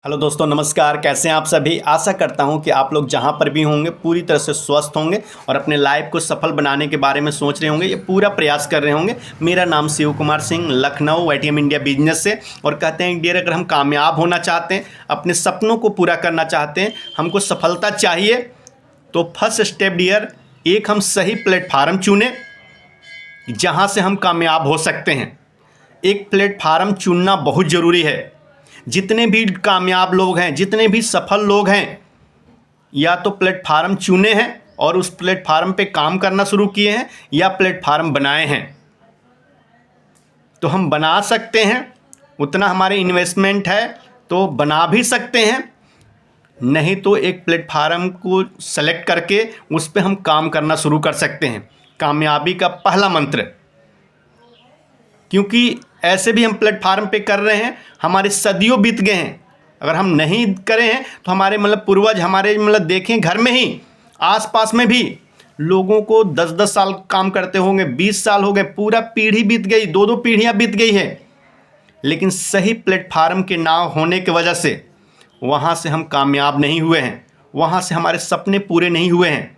Hello दोस्तों, नमस्कार। कैसे हैं आप सभी। आशा करता हूं कि आप लोग जहां पर भी होंगे पूरी तरह से स्वस्थ होंगे और अपने लाइफ को सफल बनाने के बारे में सोच रहे होंगे, ये पूरा प्रयास कर रहे होंगे। मेरा नाम Shiv Kumar Singh, Lucknow YTM India business से। और कहते हैं डियर, अगर हम कामयाब होना चाहते हैं, अपने सपनों को पूरा करना चाहते हैं, हमको सफलता चाहिए, तो फर्स्ट स्टेप डियर, एक हम सही प्लेटफार्म चुनें जहाँ से हम कामयाब हो सकते हैं। एक प्लेटफार्म चुनना बहुत ज़रूरी है। जितने भी कामयाब लोग हैं, जितने भी सफल लोग हैं, या तो प्लेटफार्म चुने हैं और उस प्लेटफार्म पे काम करना शुरू किए हैं, या प्लेटफार्म बनाए हैं। तो हम बना सकते हैं, उतना हमारे इन्वेस्टमेंट है तो बना भी सकते हैं, नहीं तो एक प्लेटफार्म को सेलेक्ट करके उस पे हम काम करना शुरू कर सकते हैं। कामयाबी का पहला मंत्र, क्योंकि ऐसे भी हम प्लेटफार्म पे कर रहे हैं, हमारे सदियों बीत गए हैं। अगर हम नहीं करे हैं तो हमारे पूर्वज, हमारे देखें घर में ही आसपास में भी लोगों को 10-10 साल काम करते होंगे, 20 साल हो गए, पूरा पीढ़ी बीत गई, 2-2 पीढ़ियाँ बीत गई है। लेकिन सही प्लेटफार्म के ना होने की वजह से वहाँ से हम कामयाब नहीं हुए हैं, वहाँ से हमारे सपने पूरे नहीं हुए हैं।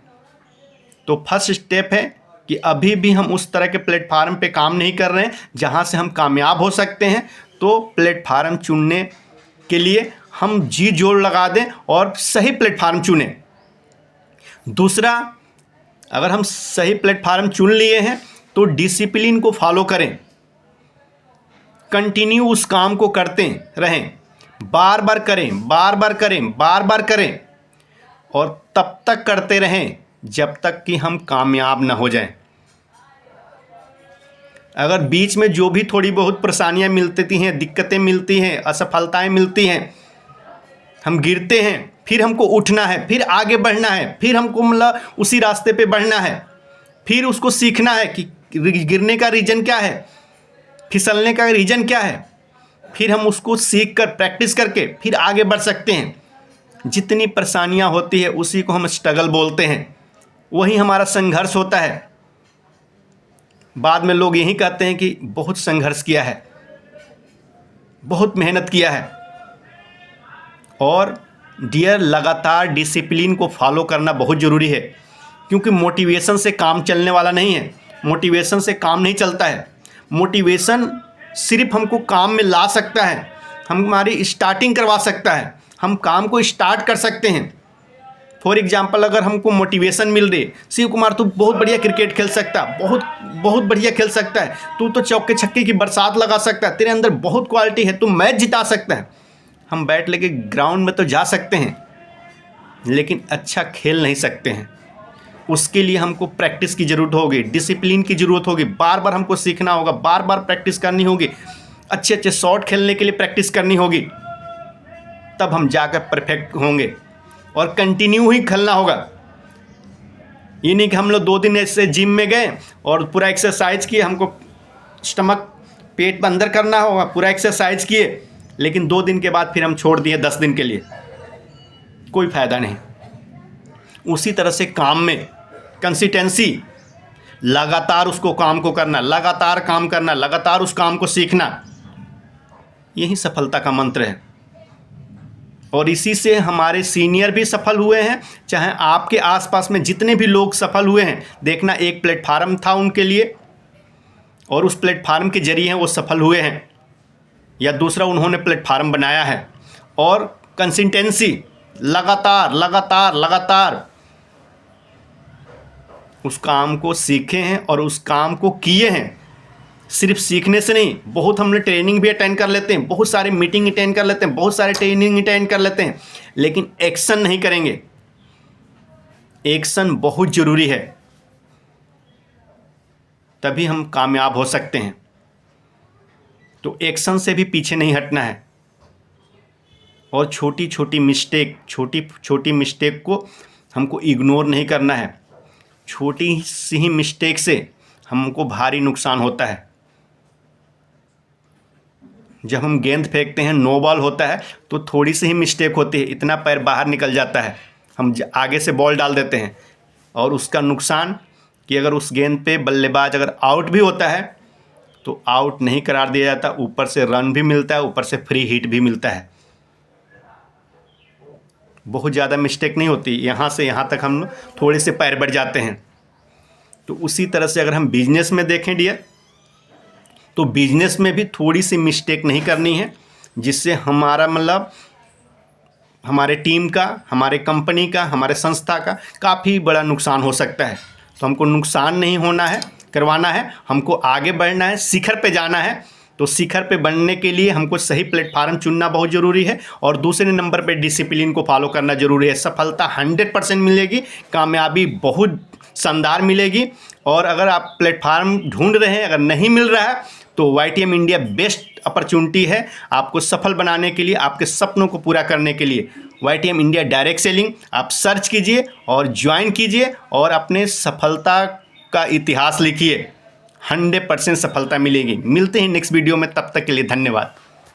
तो फर्स्ट स्टेप है कि अभी भी हम उस तरह के प्लेटफार्म पे काम नहीं कर रहे हैं जहां से हम कामयाब हो सकते हैं। तो प्लेटफार्म चुनने के लिए हम जी जोर लगा दें और सही प्लेटफार्म चुनें। दूसरा, अगर हम सही प्लेटफार्म चुन लिए हैं तो डिसिप्लिन को फॉलो करें, कंटिन्यू उस काम को करते रहें, बार बार करें, बार बार करें, बार बार करें, और तब तक करते रहें जब तक कि हम कामयाब ना हो जाएं। अगर बीच में जो भी थोड़ी बहुत परेशानियां मिलती हैं, दिक्कतें मिलती हैं, असफलताएं मिलती हैं, हम गिरते हैं, फिर हमको उठना है, फिर आगे बढ़ना है, फिर हमको उसी रास्ते पे बढ़ना है, फिर उसको सीखना है कि गिरने का रीज़न क्या है, फिसलने का रीज़न क्या है, फिर हम उसको सीख कर, प्रैक्टिस करके फिर आगे बढ़ सकते हैं। जितनी परेशानियां होती है उसी को हम स्ट्रगल बोलते हैं, वही हमारा संघर्ष होता है। बाद में लोग यही कहते हैं कि बहुत संघर्ष किया है, बहुत मेहनत किया है। और डियर, लगातार डिसिप्लिन को फॉलो करना बहुत ज़रूरी है, क्योंकि मोटिवेशन से काम चलने वाला नहीं है। मोटिवेशन से काम नहीं चलता है। मोटिवेशन सिर्फ हमको काम में ला सकता है, हमारी स्टार्टिंग करवा सकता है, हम काम को स्टार्ट कर सकते हैं। फॉर एग्जाम्पल, अगर हमको मोटिवेशन मिल रही, शिव कुमार तू बहुत बढ़िया क्रिकेट खेल सकता है, बहुत बहुत बढ़िया खेल सकता है, तू तो चौके छक्के की बरसात लगा सकता है, तेरे अंदर बहुत क्वालिटी है, तू मैच जिता सकता है। हम बैट लेके ग्राउंड में तो जा सकते हैं, लेकिन अच्छा खेल नहीं सकते हैं। उसके लिए हमको प्रैक्टिस की ज़रूरत होगी, डिसिप्लिन की ज़रूरत होगी, बार बार हमको सीखना होगा, बार बार प्रैक्टिस करनी होगी, अच्छे अच्छे शॉट खेलने के लिए प्रैक्टिस करनी होगी, तब हम जाकर परफेक्ट होंगे। और कंटिन्यू ही खेलना होगा। ये नहीं कि हम लोग 2 दिन ऐसे जिम में गए और पूरा एक्सरसाइज किए, हमको स्टमक, पेट अंदर करना होगा, पूरा एक्सरसाइज किए, लेकिन 2 दिन के बाद फिर हम छोड़ दिए 10 दिन के लिए, कोई फ़ायदा नहीं। उसी तरह से काम में कंसिस्टेंसी, लगातार उसको काम को करना, लगातार काम करना, लगातार उस काम को सीखना, यही सफलता का मंत्र है। और इसी से हमारे सीनियर भी सफल हुए हैं। चाहे आपके आसपास में जितने भी लोग सफल हुए हैं, देखना एक प्लेटफार्म था उनके लिए और उस प्लेटफार्म के जरिए वो सफल हुए हैं, या दूसरा उन्होंने प्लेटफार्म बनाया है। और कंसिस्टेंसी, लगातार लगातार लगातार उस काम को सीखे हैं और उस काम को किए हैं। सिर्फ सीखने से नहीं, बहुत हमने ट्रेनिंग भी अटेंड कर लेते हैं, बहुत सारे मीटिंग अटेंड कर लेते हैं, बहुत सारे ट्रेनिंग अटेंड कर लेते हैं, लेकिन एक्शन नहीं करेंगे। एक्शन बहुत ज़रूरी है, तभी हम कामयाब हो सकते हैं। तो एक्शन से भी पीछे नहीं हटना है, और छोटी छोटी मिस्टेक को हमको इग्नोर नहीं करना है। छोटी सी ही मिस्टेक से हमको भारी नुकसान होता है। जब हम गेंद फेंकते हैं, नो बॉल होता है, तो थोड़ी सी ही मिस्टेक होती है, इतना पैर बाहर निकल जाता है, हम आगे से बॉल डाल देते हैं, और उसका नुकसान कि अगर उस गेंद पे बल्लेबाज अगर आउट भी होता है तो आउट नहीं करार दिया जाता, ऊपर से रन भी मिलता है, ऊपर से फ्री हिट भी मिलता है। बहुत ज़्यादा मिस्टेक नहीं होती, यहाँ से यहाँ तक हम थोड़े से पैर बढ़ जाते हैं। तो उसी तरह से अगर हम बिजनेस में देखें डियर, तो बिजनेस में भी थोड़ी सी मिस्टेक नहीं करनी है, जिससे हमारा मतलब हमारे टीम का, हमारे कंपनी का, हमारे संस्था का काफ़ी बड़ा नुकसान हो सकता है। तो हमको नुकसान नहीं होना है, करवाना है, हमको आगे बढ़ना है, शिखर पे जाना है। तो शिखर पे बढ़ने के लिए हमको सही प्लेटफार्म चुनना बहुत ज़रूरी है, और दूसरे नंबर पे डिसिप्लिन को फॉलो करना ज़रूरी है। सफलता 100% मिलेगी, कामयाबी बहुत शानदार मिलेगी। और अगर आप प्लेटफार्म ढूंढ रहे हैं, अगर नहीं मिल रहा है, तो YTM इंडिया बेस्ट अपॉर्चुनिटी है आपको सफल बनाने के लिए, आपके सपनों को पूरा करने के लिए। YTM इंडिया डायरेक्ट सेलिंग आप सर्च कीजिए और ज्वाइन कीजिए, और अपने सफलता का इतिहास लिखिए। 100% सफलता मिलेगी। मिलते हैं नेक्स्ट वीडियो में, तब तक के लिए धन्यवाद।